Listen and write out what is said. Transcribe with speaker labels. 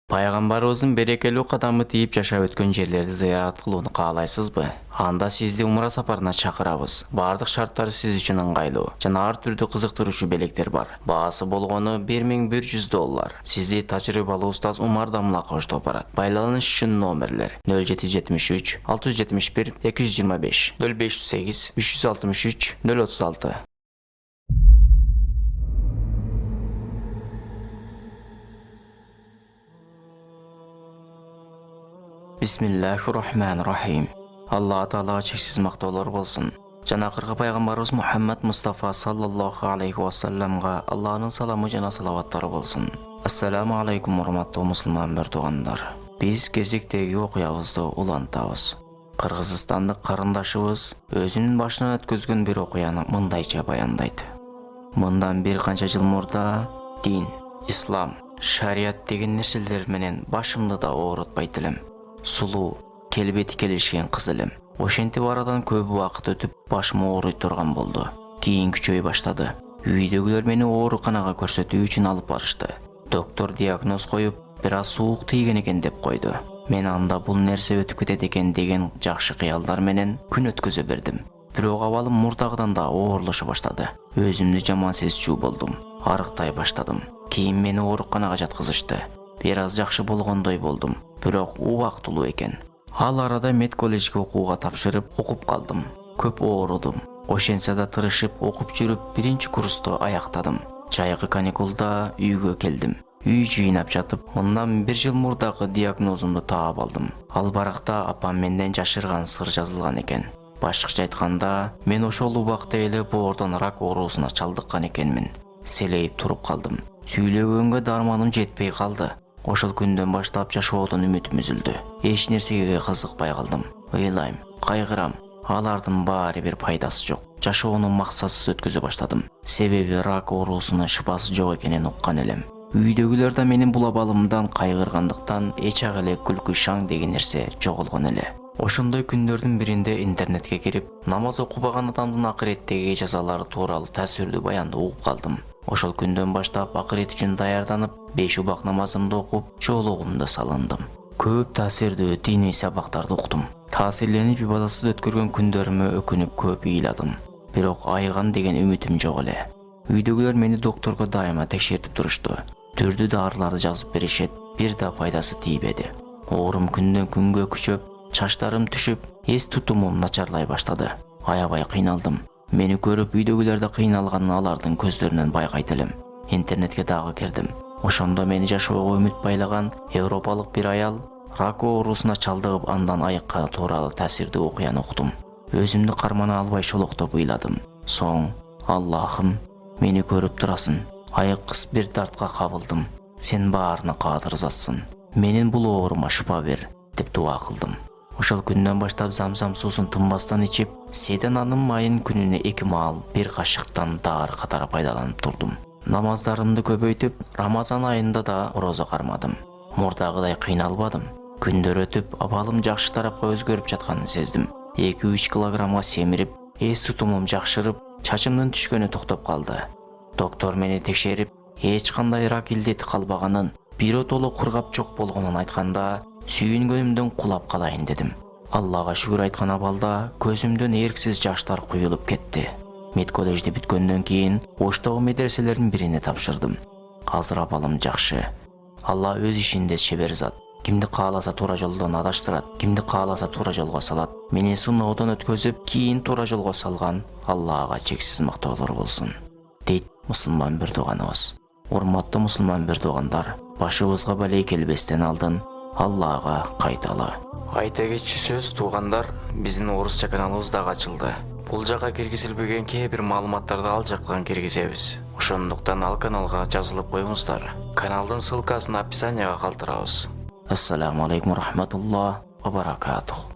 Speaker 1: Пайгамбарыбыздын берекелүү кадамы тийип жашап өткөн жерлерди зыярат кылууну каалайсызбы? Анда сизди умра сапарына чакырабыз. Бардык шарттар сиз үчүн ыңгайлуу жана ар түрдүү кызыктыруучу белектер бар. Баасы болгону $1100. Сизди тажрыйбалуу устаз Умар Дамла коштоп барат. Байланыш үчүн номерлер 0773 671 225 0508 363 036. Бисмиллахир-рахманир-рахим. Алла Таалага чексиз мактоолор болсун. Жана акыркы пайгамбарыбыз Мухаммад Мустафа саллаллаху алейхи вассаламга Алланын саламы жана салаваттары болсун. Ассаламу алейкум урматтуу мусулман туугандар. Биз кезектеги окуябызды улантабыз. Кыргызстандык карындашыбыз өзүнүн башынан өткөзгөн бир окуяны мындайча баяндайт. Мындан бир канча жыл мурда дин, ислам, шарият деген нерселер менен башымды да оорутпайт элем. Сулуу, келбети келишкен кыз элем. Ошентип арадан көп убакыт өтүп, башым ооруй турган болду. Кийин күчөй баштады. Үйдөгүлөр мени ооруканага көрсөтүү үчүн алып барышты. Доктор диагноз коюп, бир аз суук тийген экен деп койду. Мен анда бул нерсе өтүп кетет экен деген жакшы кыялдар менен күн өткөзө бердим. Бирок абалым мурдагыдан да оорлошу баштады. Өзүмдү жаман сезчү болдум. Арыктай баштадым. Кийин мени ооруканага жаткызышты. Бир аз жакшы болгондой болдум. Бирок убактылуу экен. Ал арада мед колледжге окууга тапшырып окуп калдым. Көп оорудум. Ошентсе да тырышып окуп жүрүп биринчи курсту аяктадым. Жайкы каникулда үйгө келдим. Үй жыйнап жатып, мындан бир жыл мурдагы диагнозумду таап алдым. Ал баракта апам менден жашырган сыр жазылган экен. Башкача айтканда, мен ошол убакта эле боордон рак оорусуна чалдыккан экенмин. Селейип туруп калдым. Сүйлөгөнгө дарманым жетпей калды. Ошол күндөн баштап жашоодон үмүтүм үзүлдү. Эч нерсеге кызыкпай калдым. Ыйлайм, кайгырам. Алардын баары бир пайдасы жок. Жашоону максатсыз өткөзө баштадым. Себеби рак оорусунун шыпасы жок экенин уккан элем. Үйдөгүлөр да менин бул абалымдан кайгыргандыктан эч ак эле күлкү шаң деген нерсе жоголгон эле. Ошондой күндөрдүн биринде интернетке кирип, намаз окубаган адамдын акыреттеги жазалары тууралуу таасирдүү баянды угуп калдым. Ошол күндөн баштап акырет үчүн даярданып, 5 убак намазымды окуп, жоолугумду салындым. Көп таасирдүү диний сабактарды уктум. Таасирленип ибадатсыз өткөргөн күндөрүмө өкүнүп көп ыйладым. Бирок айыган деген үмүтүм жок эле. Үйдөгүлөр мени докторго дайыма текшертип турушту. Түрдүү дарыларды жазып беришет, бир да пайдасы тийбеди. Оорум күндөн күнгө күчөп, чачтарым түшүп, эс тутумум начарлай баштады. Аябай кыйналдым. Мени көрүп үйдөгүлөр да кыйналганын алардын көздөрүнөн байкайт элем. Интернетке дагы кирдим. Ошондо мени жашоого үмүт байлаган европалык бир аял рак оорусуна чалдыгып андан айыкканы тууралуу таасирдүү окуяны уктум. Өзүмдү кармана албай шолоктоп ыйладым. Соң, Аллахым, мени көрүп турасың. Айыккыс бир дартка кабылдым. Сен баарына кадыр затсың. Менин бул оорума шыпа бер, деп дуа кылдым. Ошол күндөн баштап замзам суусун тынбастан ичип, седананын майын күнүнө 2 маал бир кашыктан дары катары пайдаланып турдум. Намаздарымды көбөйтүп, Рамазан айында да орозо кармадым. Мурдагыдай кыйналбадым. Күндөр өтүп, абалым жакшы тарапка өзгөрүп жатканын сездим. 2-3 килограммга семирип, эс тутумум жакшырып, чачымдын түшкөнү токтоп калды. Доктор мени текшерип, эч кандай рак илдети калбаганын, биротоло кургап жок болгонун айтканда, сүйүнгөнүмдөн кулап калайын дедим. Аллага шүгүр айткан абалда көзүмдөн эрксиз жаштар куюлуп кетти. Мед коллежди бүткөндөн кийин Оштогу медреселердин бирине тапшырдым. Азыр абалым жакшы. Алла өз ишинде чебер зат. Кимди кааласа туура жолдон адаштырат, кимди кааласа туура жолго салат. Мени сыноодон өткөзүп, кийин туура жолго салган Аллага чексиз мактоолор болсун, дейт мусулман тууганыбыз. Урматтуу мусулман туугандар, башыбызга балей келбестен алдын Аллага кайталы. Айта кетчү сөз туугандар, биздин орусча каналыбыз дагы ачылды. Бул жака киргизилбеген кээ бир маалыматтарды ал жактан киргизебиз. Ошондуктан ал каналга жазылып коюңуздар. Каналдын ссылкасын описанияга калтырабыз. Ассаламу алейкум рахматуллах ва баракатух.